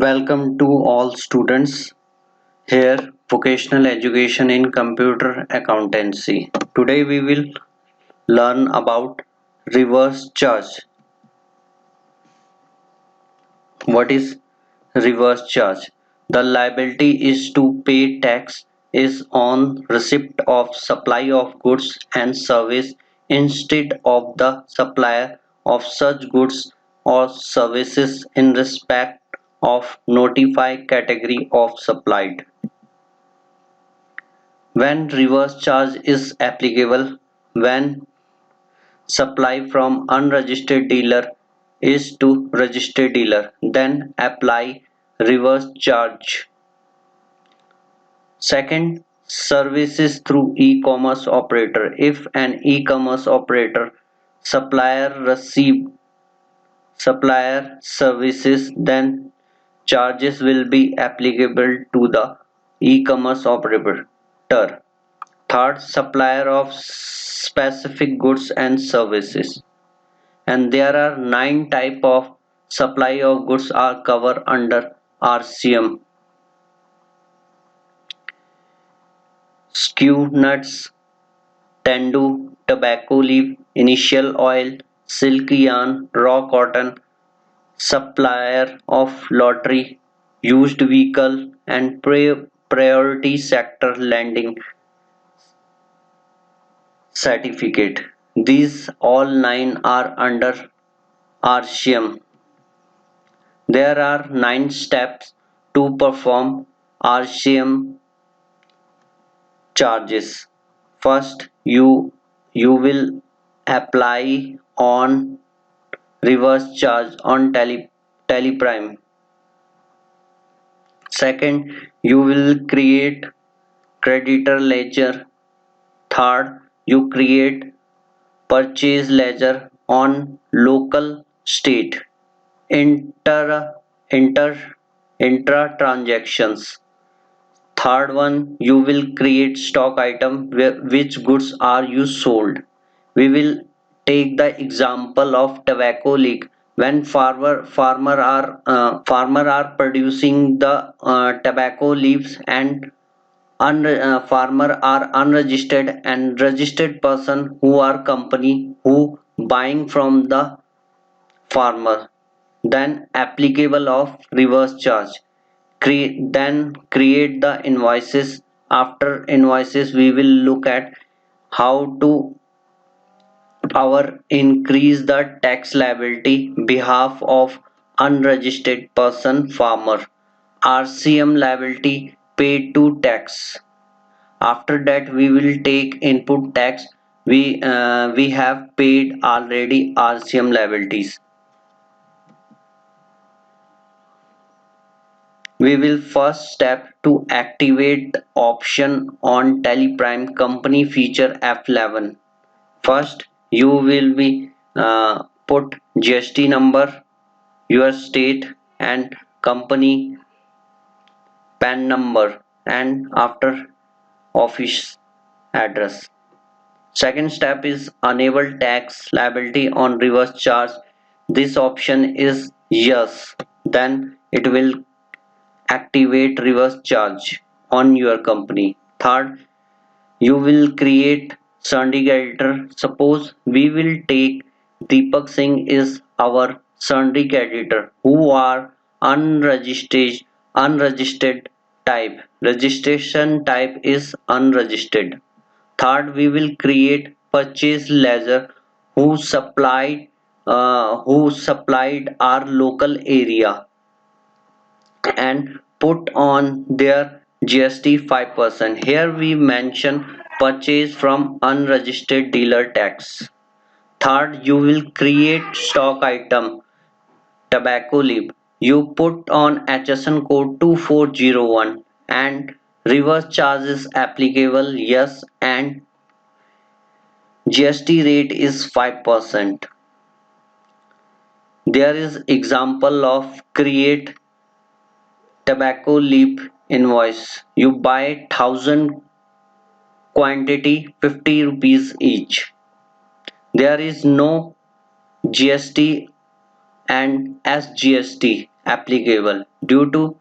Welcome to all students. Here, vocational education in computer accountancy. Today we will learn about reverse charge. What is reverse charge? The liability is to pay tax is on receipt of supply of goods and service instead of the supplier of such goods or services in respect of notified category of supplied. When reverse charge is applicable, when supply from unregistered dealer is to registered dealer, then apply reverse charge. Second, services through e-commerce operator. If an e-commerce operator supplier receive supplier services, then charges will be applicable to the e-commerce operator. Third, supplier of specific goods and services. And there are 9 type of supply of goods are covered under RCM. Skew nuts, tendu, tobacco leaf, initial oil, silk yarn, raw cotton, supplier of lottery, used vehicle and priority sector lending certificate. These all 9 are under RCM. There are 9 steps to perform RCM charges. First, you will apply on reverse charge on Teleprime. Second, you will create creditor ledger. Third, you create purchase ledger on local state. Inter inter intra transactions. Third one, you will create stock item which goods are you sold. We will take the example of tobacco leaf. When farmer are producing the tobacco leaves and farmer are unregistered and registered person who are company who buying from the farmer, then applicable of reverse charge. Then create the invoices. After invoices we will look at how to our increase the tax liability behalf of unregistered person farmer. RCM liability paid to tax. After that we will take input tax. We have paid already RCM liabilities. We will first step to activate option on Teleprime company feature F11. First, you will be put GST number, your state and company PAN number and after office address. Second step is enable tax liability on reverse charge. This option is yes. Then it will activate reverse charge on your company. Third, you will create syndicator. Suppose we will take Deepak Singh is our syndicator who are unregistered type. Registration type is unregistered. Third, we will create purchase ledger who supplied our local area and put on their GST 5%. Here we mention purchase from unregistered dealer tax. Third, you will create stock item tobacco leaf. You put on HSN code 2401 and reverse charge is applicable yes and GST rate is 5%. There is example of create tobacco leaf invoice. You buy 1000 quantity 50 rupees each. There is no GST and SGST applicable. due to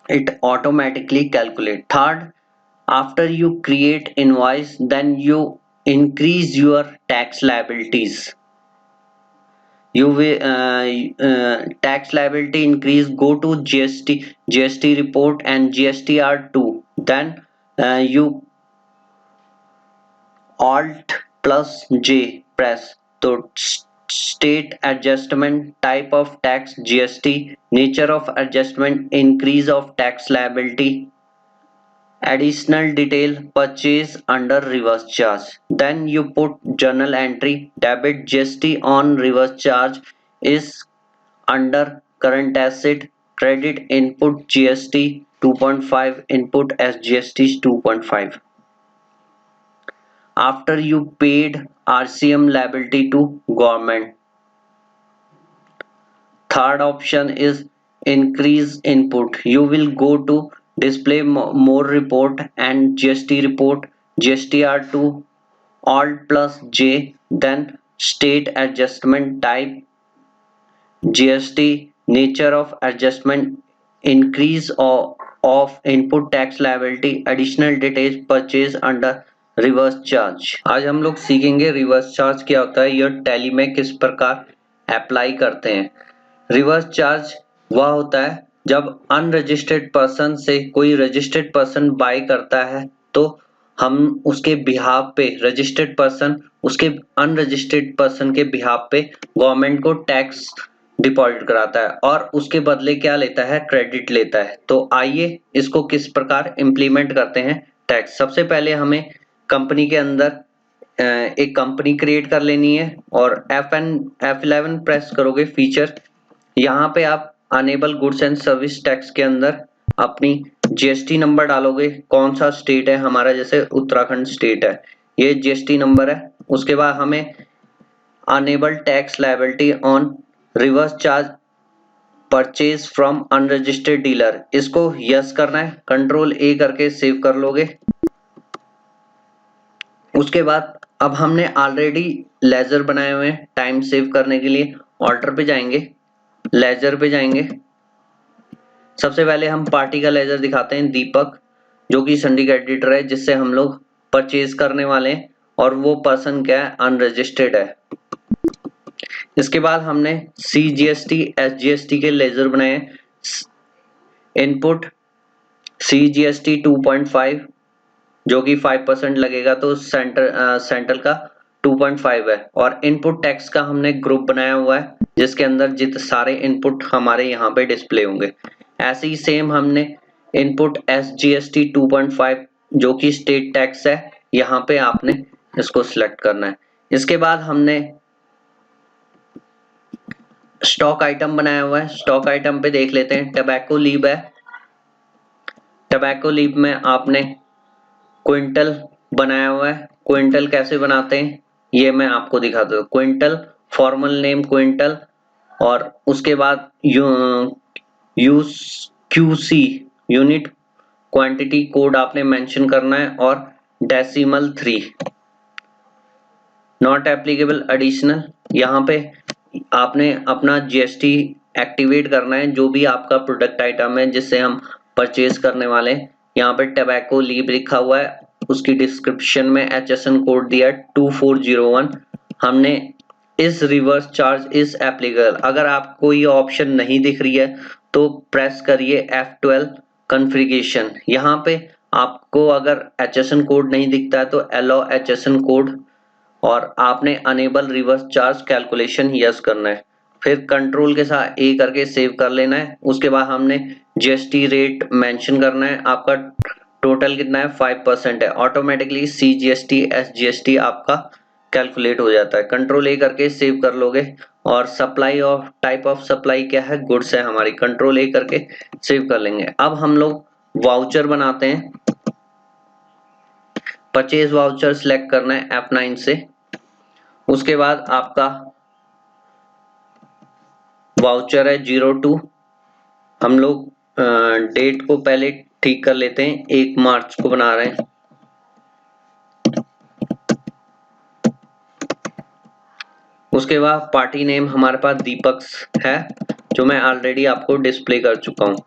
it automatically calculate. Third, after you create invoice, then you increase your tax liabilities. You will tax liability increase, go to GST report and GSTR2, then you Alt plus J press to state adjustment, type of tax GST, nature of adjustment, increase of tax liability, additional detail, purchase under reverse charge. Then you put journal entry, debit GST on reverse charge is under current asset, credit input GST 2.5, input as GST 2.5. After you paid RCM liability to government. Third option is increase input. You will go to display more report and GST report, GSTR2, Alt plus J, then state adjustment type, GST, nature of adjustment, increase of input tax liability, additional details, purchase under reverse charge. आज हम लोग सीखेंगे reverse charge क्या होता है, यह tally में किस प्रकार अप्लाई करते हैं। रिवर्स चार्ज वह होता है जब अनरजिस्टर्ड पर्सन से कोई रजिस्टर्ड पर्सन बाय करता है तो हम उसके बिहाफ पे रजिस्टर्ड पर्सन उसके अनरजिस्टर्ड पर्सन के बिहाफ पे गवर्नमेंट को टैक्स डिपॉजिट कराता है और उसके बदले क्या लेता है, क्रेडिट लेता है। तो आइए इसको किस प्रकार इंप्लीमेंट करते हैं टैक्स। सबसे पहले हमें कंपनी के अंदर एक कंपनी क्रिएट कर लेनी है और F11 प्रेस करोगे फीचर। यहाँ पे आप enable goods and service tax के अंदर अपनी जीएसटी नंबर डालोगे, कौन सा स्टेट है हमारा, जैसे उत्तराखंड स्टेट है, ये जीएसटी नंबर है। उसके बाद हमें enable tax liability on reverse charge purchase from unregistered dealer, इसको यस करना है, कंट्रोल ए करके सेव कर लोगे। उसके बाद अब हमने ऑलरेडी लेजर बनाए हुए हैं, टाइम सेव करने के लिए ऑर्डर पे जाएंगे, लेजर पे जाएंगे। सबसे पहले हम पार्टी का लेजर दिखाते हैं, दीपक जो कि सिंडिकेट एडिटर है जिससे हम लोग परचेज करने वाले हैं और वो पर्सन क्या है, अनरजिस्टर्ड है। इसके बाद हमने CGST SGST के लेजर बनाए, इनपुट CGST 2.5 जो कि 5% लगेगा तो सेंट्रल का 2.5 है, और इनपुट टैक्स का हमने ग्रुप बनाया हुआ है जिसके अंदर जितने सारे इनपुट हमारे यहाँ पे डिस्प्ले होंगे। ऐसे ही सेम हमने इनपुट SGST 2.5 जो कि स्टेट टैक्स है, यहाँ पे आपने इसको सिलेक्ट करना है। इसके बाद हमने स्टॉक आइटम बनाया हुआ है, स्टॉक आइटम पे देख लेते हैं। टबैको लीव है, टबैको लीव में आपने क्विंटल बनाया हुआ है। क्विंटल कैसे बनाते हैं ये मैं आपको दिखाता हूँ। क्विंटल फॉर्मल नेम क्विंटल, और उसके बाद QC यूनिट क्वांटिटी कोड आपने मेंशन करना है, और डेसिमल 3 नॉट एप्लीकेबल एडिशनल। यहाँ पे आपने अपना GST एक्टिवेट करना है जो भी आपका प्रोडक्ट आइटम है जिससे हम परचेज करने वाले हैं। यहाँ पे टबैको लीव लिखा हुआ है, उसकी डिस्क्रिप्शन में HSN कोड दिया है 2401। हमने इस रिवर्स चार्ज इस एप्लीकेबल, अगर आपको ये ऑप्शन नहीं दिख रही है तो प्रेस करिए F12 कॉन्फ़िगरेशन। यहाँ पे आपको अगर HSN कोड नहीं दिखता है तो अलाउ HSN कोड, और आपने enable reverse charge calculation yes करना है, फिर कंट्रोल के साथ ए करके सेव कर लेना है। उसके बाद हमने GST रेट मेंशन करना है, आपका टोटल कितना है 5% है, ऑटोमेटिकली CGST SGST आपका कैलकुलेट हो जाता है। कंट्रोल ए करके सेव कर लोगे, और supply of type of supply क्या है, गुड्स है हमारी, कंट्रोल ए करके सेव कर लेंगे। अब हम लोग वाउचर बनाते हैं, परचेज वाउचर सिलेक्ट करना है F9 से। उसके बाद आपका वाउचर है 02, हम लोग डेट को पहले ठीक कर लेते हैं, 1 मार्च को बना रहे हैं। उसके बाद पार्टी नेम हमारे पास दीपक है, जो मैं ऑलरेडी आपको डिस्प्ले कर चुका हूँ,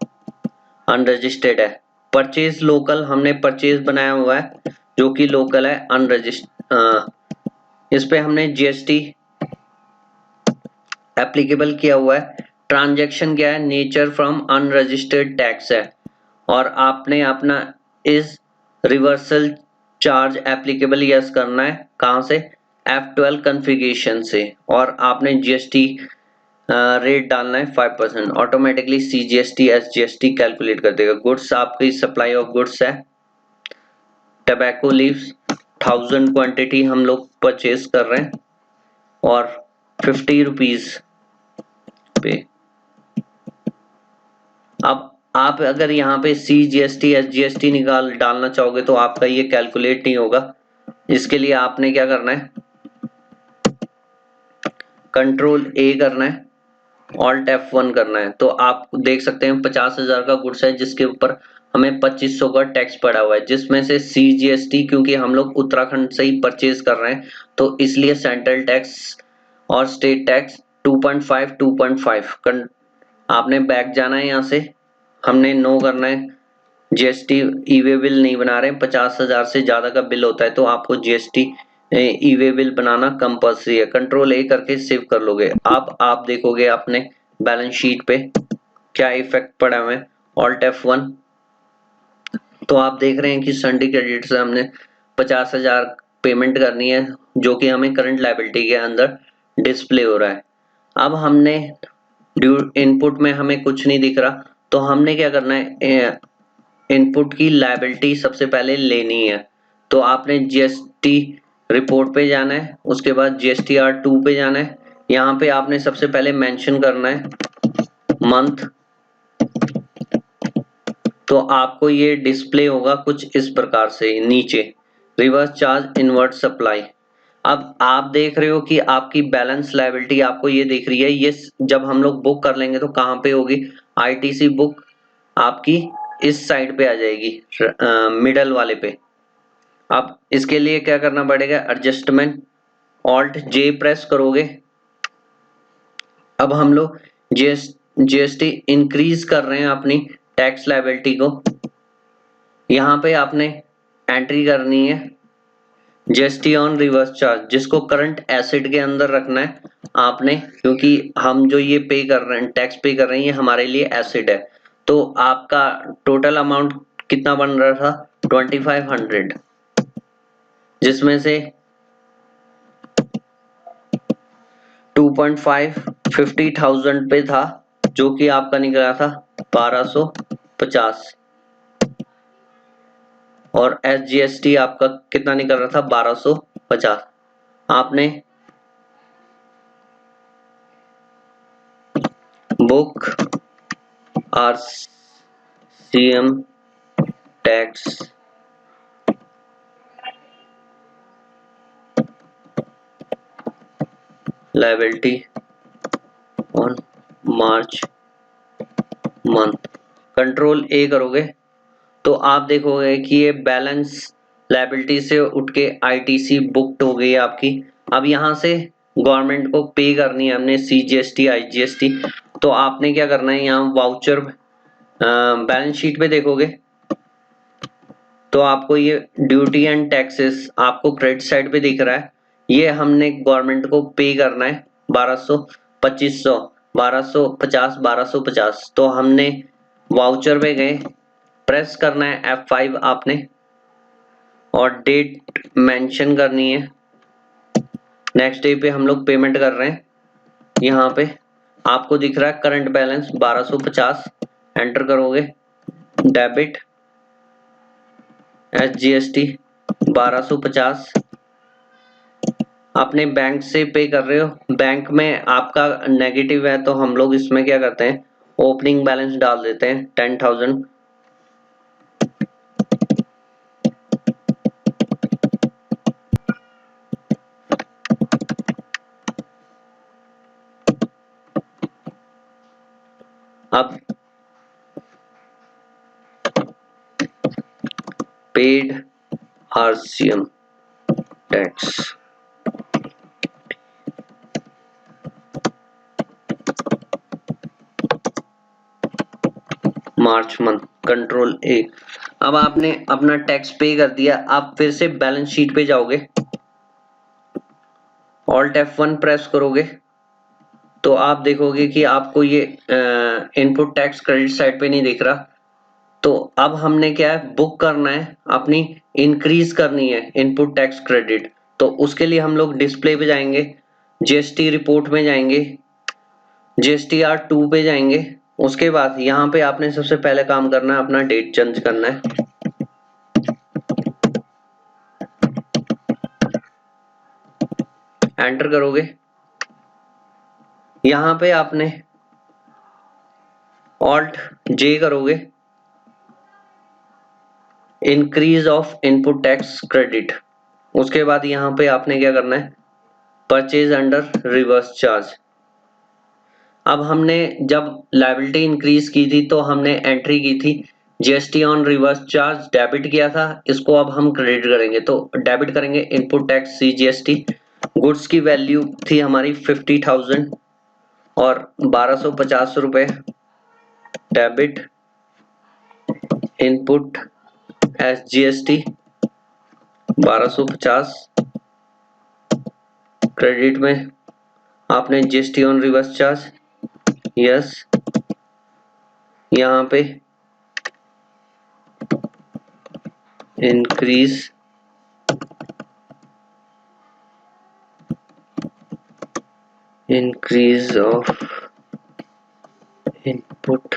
अनरजिस्टर्ड है। परचेज लोकल, हमने परचेज बनाया हुआ है जो कि लोकल है, अनरजिस्टर्ड, इस पे हमने जीएसटी एप्लीकेबल किया हुआ है। ट्रांजैक्शन क्या है, नेचर फ्रॉम अनरजिस्टर्ड टैक्स है, और आपने अपना इस रिवर्सल चार्ज एप्लीकेबल यस करना है, कहां से, F12 कॉन्फ़िगरेशन से, और आपने जीएसटी रेट डालना है 5%, ऑटोमेटिकली सीजीएसटी एसजीएसटी कैलकुलेट कर देगा। गुड्स आपकी सप्लाई ऑफ गुड्स है, टबैको लीव्स 1000 क्वांटिटी हम लोग परचेज कर रहे हैं और 50 रुपीज पे। अब आप अगर यहाँ पे सीजीएसटी एसजीएसटी डालना चाहोगे तो आपका ये कैलकुलेट नहीं होगा। इसके लिए आपने क्या करना है, कंट्रोल ए करना है, ऑल्ट F1 करना है। तो आप देख सकते हैं 50,000 का गुड्स है जिसके ऊपर हमें 2500 का टैक्स पड़ा हुआ है, जिसमें से सीजीएसटी, क्योंकि हम लोग उत्तराखंड से ही परचेज कर रहे हैं तो इसलिए सेंट्रल टैक्स और स्टेट टैक्स 2.5 आपने बैक जाना है, यहाँ से हमने नो करना है। जीएसटी ई वे बिल नहीं बना रहे हैं, 50,000 से ज्यादा का बिल होता है तो आपको जीएसटी ई वे बिल बनाना कंपल्सरी है। कंट्रोल ए करके सेव कर लोगे। अब आप देखोगे अपने बैलेंस शीट पे क्या इफेक्ट पड़ा हुआ है, ऑल्ट F1। तो आप देख रहे हैं कि संडे क्रेडिट से हमने 50,000 पेमेंट करनी है जो कि हमें करंट लायबिलिटी के अंदर डिस्प्ले हो रहा है। अब हमने ड्यू इनपुट में हमें कुछ नहीं दिख रहा तो हमने क्या करना है, इनपुट की लायबिलिटी सबसे पहले लेनी है। तो आपने जीएसटी रिपोर्ट पे जाना है, उसके बाद GSTR2 पे जाना है। यहाँ पे आपने सबसे पहले मेंशन करना है मंथ, तो आपको ये डिस्प्ले होगा कुछ इस प्रकार से नीचे, रिवर्स चार्ज इनवर्ट सप्लाई। अब आप देख रहे हो कि आपकी बैलेंस लायबिलिटी आपको ये दिख रही है, ये जब हम लोग बुक कर लेंगे तो कहाँ पे होगी, आईटीसी बुक आपकी इस साइड पे आ जाएगी, मिडल वाले पे। अब इसके लिए क्या करना पड़ेगा, एडजस्टमेंट ऑल्ट जे प्रेस करोगे। अब हम लोग जीएसटी इंक्रीज कर रहे हैं अपनी टैक्स लायबिलिटी को। यहाँ पे आपने एंट्री करनी है जीएसटी ऑन रिवर्स चार्ज, जिसको करंट एसेट के अंदर रखना है आपने, क्योंकि हम जो ये पे कर रहे हैं, टैक्स पे कर रहे हैं, ये हमारे लिए एसेट है। तो आपका टोटल अमाउंट कितना बन रहा था, 2500, जिसमें से 2.5 50,000 पे था जो कि आपका निकला था 1250, और एसजीएसटी आपका कितना निकल रहा था 1250। आपने book RCM tax liability on March month, control ए करोगे तो आप देखोगे कि ये बैलेंस लायबिलिटी से उठ के आईटीसी बुक्ड हो गई आपकी। अब यहाँ से गवर्नमेंट को पे करनी है हमने सीजीएसटी आईजीएसटी। तो आपने क्या करना है, यहाँ वाउचर बैलेंस शीट पे देखोगे तो आपको ये ड्यूटी एंड टैक्सेस आपको क्रेडिट साइड पे दिख रहा है, ये हमने गवर्नमेंट को पे करना है 1200 2500 1250 1250। तो हमने वाउचर पे गए, प्रेस करना है F5 आपने, और डेट मेंशन करनी है। नेक्स्ट डे पे हम लोग पेमेंट कर रहे हैं, यहाँ पे आपको दिख रहा है करंट बैलेंस 1250, एंटर करोगे, डेबिट एसजीएसटी 1250, अपने बैंक से पे कर रहे हो। बैंक में आपका नेगेटिव है तो हम लोग इसमें क्या करते हैं, ओपनिंग बैलेंस डाल देते हैं 10,000। अब paid RCM tax, March month, control ए। अब आपने अपना टैक्स पे कर दिया। आप फिर से बैलेंस शीट पे जाओगे, ऑल्ट F1 प्रेस करोगे तो आप देखोगे कि आपको ये इनपुट टैक्स क्रेडिट साइड पे नहीं दिख रहा। तो अब हमने क्या है, बुक करना है, अपनी इंक्रीज करनी है इनपुट टैक्स क्रेडिट। तो उसके लिए हम लोग डिस्प्ले पे जाएंगे, जीएसटी रिपोर्ट में जाएंगे, जीएसटीआर 2 पे जाएंगे। उसके बाद यहाँ पे आपने सबसे पहले काम करना है, अपना डेट चेंज करना है। एंटर करोगे, यहाँ पे आपने ऑल्ट जे करोगे, increase of input tax credit. उसके बाद यहाँ पे आपने क्या करना है, परचेज अंडर रिवर्स चार्ज। अब हमने जब लायबिलिटी इंक्रीज की थी तो हमने एंट्री की थी GST on reverse charge, debit किया था, इसको अब हम क्रेडिट करेंगे। तो डेबिट करेंगे input tax C GST. Goods की वैल्यू थी हमारी 50,000 और 1250 रुपए, debit input S GST 1250, credit में आपने GST on reverse charge, yes. यहाँ पे increase of input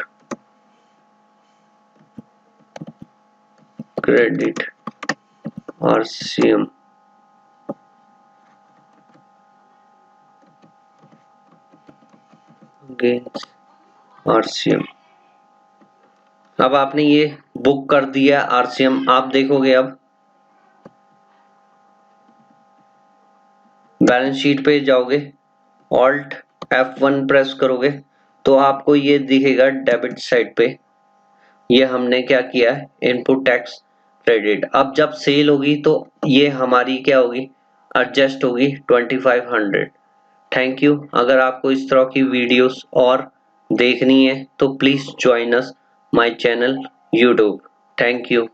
credit RCM against RCM। अब आपने ये बुक कर दिया RCM। आप देखोगे अब बैलेंस शीट पे जाओगे, ऑल्ट F1 प्रेस करोगे तो आपको ये दिखेगा डेबिट साइड पे, ये हमने क्या किया है, इनपुट टैक्स क्रेडिट। अब जब सेल होगी तो ये हमारी क्या होगी, एडजस्ट होगी 2500। Thank you. अगर आपको इस तरह की वीडियोस और देखनी है तो please join us my channel YouTube. Thank you.